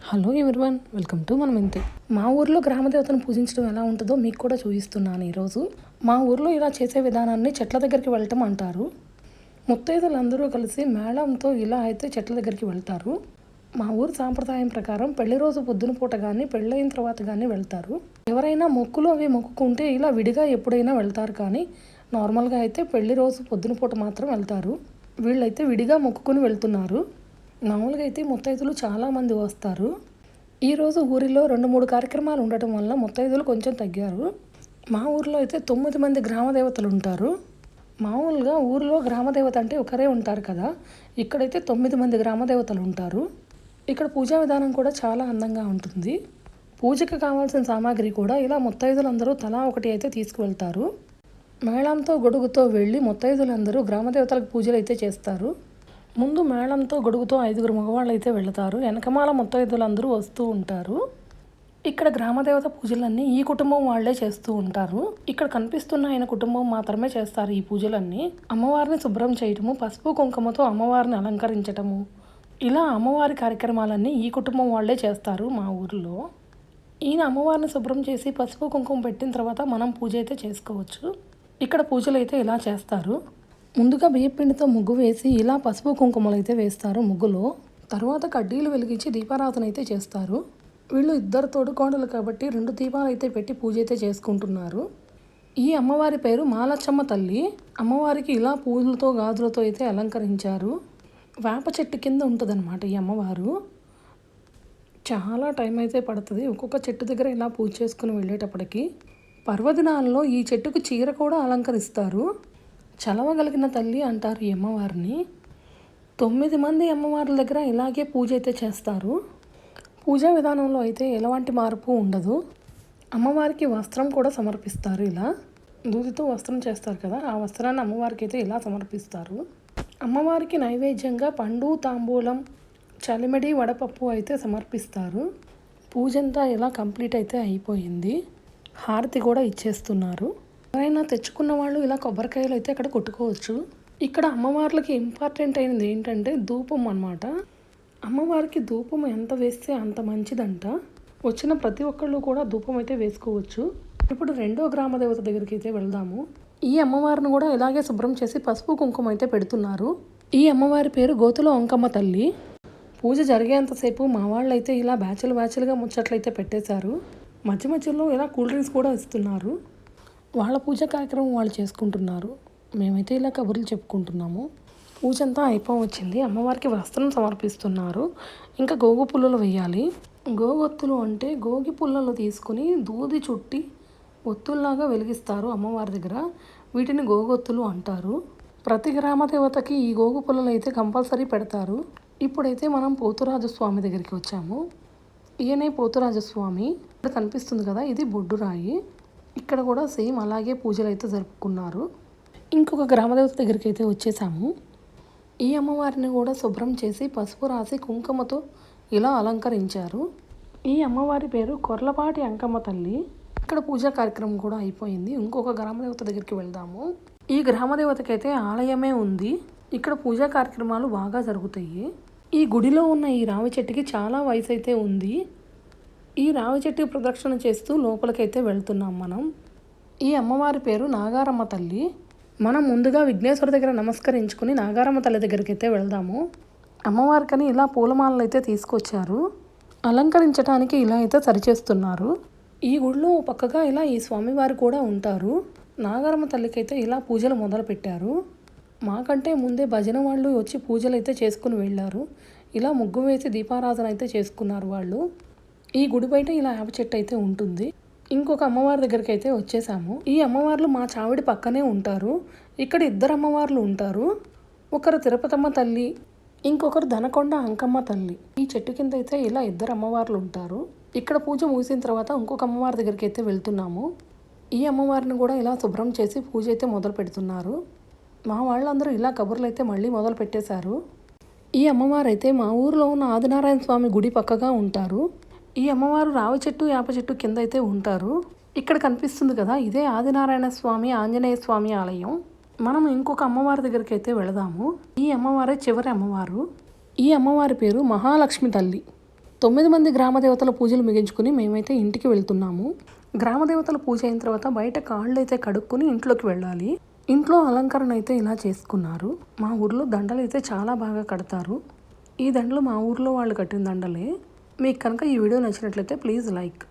Hello everyone, welcome to మనం ఇంతే. మా ఊర్లో గ్రామదేవతను పూజించడం ఎలా ఉంటుందో మీకు కూడా చూపిస్తున్నాను ఈరోజు. మా ఊర్లో ఇలా చేసే విధానాన్ని చెట్ల దగ్గరికి వెళ్ళటం అంటారు. ముత్తైదులందరూ కలిసి మేళంతో ఇలా అయితే చెట్ల దగ్గరికి వెళ్తారు. మా ఊరు సాంప్రదాయం ప్రకారం పెళ్లి రోజు పొద్దున పూట కానీ పెళ్ళైన తర్వాత కానీ వెళ్తారు. ఎవరైనా మొక్కులు అవి మొక్కుకుంటే ఇలా విడిగా ఎప్పుడైనా వెళ్తారు, కానీ నార్మల్గా అయితే పెళ్లి రోజు పొద్దున పూట మాత్రం వెళ్తారు. వీళ్ళైతే విడిగా మొక్కుకుని వెళ్తున్నారు. మామూలుగా అయితే ముత్తైదులు చాలామంది వస్తారు. ఈరోజు ఊరిలో 2-3 కార్యక్రమాలు ఉండటం వల్ల ముత్తైదులు కొంచెం తగ్గారు. మా ఊరిలో అయితే 9 మంది గ్రామదేవతలు ఉంటారు. మామూలుగా ఊరిలో గ్రామదేవత అంటే ఒకరే ఉంటారు కదా, ఇక్కడైతే 9 మంది గ్రామదేవతలు ఉంటారు. ఇక్కడ పూజా విధానం కూడా చాలా అందంగా ఉంటుంది. పూజకి కావాల్సిన సామాగ్రి కూడా ఇలా ముత్తైదులందరూ తలా ఒకటి అయితే తీసుకువెళ్తారు. మేళంతో గొడుగుతో వెళ్ళి ముత్తైదులందరూ గ్రామదేవతలకు పూజలు అయితే చేస్తారు. ముందు మేళంతో గొడుగుతో 5 మగవాళ్ళు అయితే వెళతారు. వెనకమాల ముత్తైదులందరూ వస్తూ ఉంటారు. ఇక్కడ గ్రామదేవత పూజలన్నీ ఈ కుటుంబం వాళ్లే చేస్తూ ఉంటారు. ఇక్కడ కనిపిస్తున్న ఆయన కుటుంబం మాత్రమే చేస్తారు ఈ పూజలన్నీ. అమ్మవారిని శుభ్రం చేయటము, పసుపు కుంకుమతో అమ్మవారిని అలంకరించటము, ఇలా అమ్మవారి కార్యక్రమాలన్నీ ఈ కుటుంబం వాళ్లే చేస్తారు మా ఊరిలో. ఈయన అమ్మవారిని శుభ్రం చేసి పసుపు కుంకుమ పెట్టిన తర్వాత మనం పూజ అయితే చేసుకోవచ్చు. ఇక్కడ పూజలు అయితే ఇలా చేస్తారు. ముందుగా బియ్యపిండితో ముగ్గు వేసి ఇలా పసుపు కుంకుమలు అయితే వేస్తారు ముగ్గులో. తర్వాత కడ్డీలు వెలిగించి దీపారాధన అయితే చేస్తారు. వీళ్ళు 2 తోడుకోడలు కాబట్టి 2 దీపాలు అయితే పెట్టి పూజ అయితే చేసుకుంటున్నారు. ఈ అమ్మవారి పేరు మాలచ్చమ్మ తల్లి. అమ్మవారికి ఇలా పూలతో గాజులతో అయితే అలంకరించారు. వేప చెట్టు కింద ఉంటుందన్నమాట ఈ అమ్మవారు. చాలా టైం అయితే పడుతుంది ఒక్కొక్క చెట్టు దగ్గర ఇలా పూజ చేసుకుని వెళ్ళేటప్పటికి. పర్వదినాల్లో ఈ చెట్టుకు చీర కూడా అలంకరిస్తారు. చలవగలిగిన తల్లి అంటారు ఈ అమ్మవారిని. 9 మంది అమ్మవార్ల దగ్గర ఇలాగే పూజ అయితే చేస్తారు. పూజా విధానంలో అయితే ఎలాంటి మార్పు ఉండదు. అమ్మవారికి వస్త్రం కూడా సమర్పిస్తారు. ఇలా దూదితో వస్త్రం చేస్తారు కదా, ఆ వస్త్రాన్ని అమ్మవారికి అయితే ఇలా సమర్పిస్తారు. అమ్మవారికి నైవేద్యంగా పండు, తాంబూలం, చలిమిడి, వడపప్పు అయితే సమర్పిస్తారు. పూజ అంతా ఇలా కంప్లీట్ అయితే అయిపోయింది. హారతి కూడా ఇచ్చేస్తున్నారు. ఎవరైనా తెచ్చుకున్న వాళ్ళు ఇలా కొబ్బరికాయలు అయితే అక్కడ కొట్టుకోవచ్చు. ఇక్కడ అమ్మవార్లకి ఇంపార్టెంట్ అయినది ఏంటంటే ధూపం అన్నమాట. అమ్మవారికి ధూపం ఎంత వేస్తే అంత మంచిదంట. వచ్చిన ప్రతి ఒక్కళ్ళు కూడా ధూపం అయితే వేసుకోవచ్చు. ఇప్పుడు 2వ గ్రామదేవత దగ్గరికి అయితే వెళ్దాము. ఈ అమ్మవారిని కూడా ఇలాగే శుభ్రం చేసి పసుపు కుంకుమ అయితే పెడుతున్నారు. ఈ అమ్మవారి పేరు గోతుల అంకమ్మ తల్లి. పూజ జరిగేంతసేపు మా వాళ్ళు అయితే ఇలా బ్యాచులుగా ముచ్చట్లయితే పెట్టేశారు. మధ్య మధ్యలో ఇలా కూల్ డ్రింక్స్ కూడా ఇస్తున్నారు. వాళ్ళ పూజ కార్యక్రమం వాళ్ళు చేసుకుంటున్నారు. మేమైతే ఇలా కబుర్లు చెప్పుకుంటున్నాము. పూజ అంతా అయిపోవచ్చింది. అమ్మవారికి వస్త్రం సమర్పిస్తున్నారు. ఇంకా గోగు పుల్లలు వేయాలి. గోగొత్తులు అంటే గోగి పుల్లలు తీసుకుని దూది చుట్టి ఒత్తుల్లాగా వెలిగిస్తారు అమ్మవారి దగ్గర. వీటిని గోగొత్తులు అంటారు. ప్రతి గ్రామదేవతకి ఈ గోగు పుల్లలు అయితే కంపల్సరీ పెడతారు. ఇప్పుడైతే మనం పోతురాజస్వామి దగ్గరికి వచ్చాము. ఈయనే పోతురాజస్వామి. ఇక్కడ కనిపిస్తుంది కదా, ఇది బొడ్డురాయి. ఇక్కడ కూడా సేమ్ అలాగే పూజలు అయితే జరుపుకున్నారు. ఇంకొక గ్రామదేవత దగ్గరికి అయితే వచ్చేసాము. ఈ అమ్మవారిని కూడా శుభ్రం చేసి పసుపు రాసి కుంకుమతో ఇలా అలంకరించారు. ఈ అమ్మవారి పేరు కొర్లపాటి అంకమ్మ తల్లి. ఇక్కడ పూజా కార్యక్రమం కూడా అయిపోయింది. ఇంకొక గ్రామదేవత దగ్గరికి వెళ్దాము. ఈ గ్రామదేవతకి అయితే ఆలయమే ఉంది. ఇక్కడ పూజా కార్యక్రమాలు బాగా జరుగుతాయి. ఈ గుడిలో ఉన్న ఈ రావి చెట్టుకి చాలా వయసు అయితే ఉంది. ఈ రావి చెట్టు ప్రదక్షిణ చేస్తూ లోపలికైతే వెళ్తున్నాం మనం. ఈ అమ్మవారి పేరు నాగారమ్మ తల్లి. మనం ముందుగా విఘ్నేశ్వర దగ్గర నమస్కరించుకుని నాగారమ్మ తల్లి దగ్గరికి అయితే వెళ్దాము. అమ్మవారికని ఇలా పూలమాలలు అయితే తీసుకొచ్చారు. అలంకరించడానికి ఇలా అయితే సరిచేస్తున్నారు. ఈ గుడిలో పక్కగా ఇలా ఈ స్వామివారు కూడా ఉంటారు. నాగారమ్మ తల్లికి అయితే ఇలా పూజలు మొదలు పెట్టారు. మాకంటే ముందే భజన వాళ్ళు వచ్చి పూజలు అయితే చేసుకుని వెళ్ళారు. ఇలా ముగ్గు వేసి దీపారాధన అయితే చేసుకున్నారు వాళ్ళు. ఈ గుడి బయట ఇలా వేప చెట్టు అయితే ఉంటుంది. ఇంకొక అమ్మవారి దగ్గరికి అయితే వచ్చేసాము. ఈ అమ్మవార్లు మా చావిడి పక్కనే ఉంటారు. ఇక్కడ 2 అమ్మవార్లు ఉంటారు. ఒకరు తిరుపతమ్మ తల్లి, ఇంకొకరు దనకొండ అంకమ్మ తల్లి. ఈ చెట్టు కింద అయితే ఇలా 2 అమ్మవార్లు ఉంటారు. ఇక్కడ పూజ ముగిసిన తర్వాత ఇంకొక అమ్మవారి దగ్గరికి అయితే వెళ్తున్నాము. ఈ అమ్మవారిని కూడా ఇలా శుభ్రం చేసి పూజ అయితే మొదలు పెడుతున్నారు. మా వాళ్ళందరూ ఇలా కబుర్లు అయితే మళ్ళీ మొదలు పెట్టేశారు. ఈ అమ్మవారు అయితే మా ఊరిలో ఉన్న ఆదినారాయణ స్వామి గుడి పక్కగా ఉంటారు. ఈ అమ్మవారు రావి చెట్టు, వేప చెట్టు కింద అయితే ఉంటారు. ఇక్కడ కనిపిస్తుంది కదా, ఇదే ఆదినారాయణ స్వామి, ఆంజనేయ స్వామి ఆలయం. మనం ఇంకొక అమ్మవారి దగ్గరికి అయితే వెళదాము. ఈ అమ్మవారే చివరి అమ్మవారు. ఈ అమ్మవారి పేరు మహాలక్ష్మి తల్లి. 9 మంది గ్రామదేవతల పూజలు ముగించుకుని మేమైతే ఇంటికి వెళ్తున్నాము. గ్రామదేవతల పూజ అయిన తర్వాత బయట కాళ్ళు అయితే కడుక్కొని ఇంట్లోకి వెళ్ళాలి. ఇంట్లో అలంకరణ అయితే ఇలా చేసుకున్నారు. మా ఊర్లో దండలు అయితే చాలా బాగా కడతారు. ఈ దండలు మా ఊర్లో వాళ్ళు కట్టిన దండలే. మీకు కనుక ఈ వీడియో నచ్చినట్లయితే ప్లీజ్ లైక్.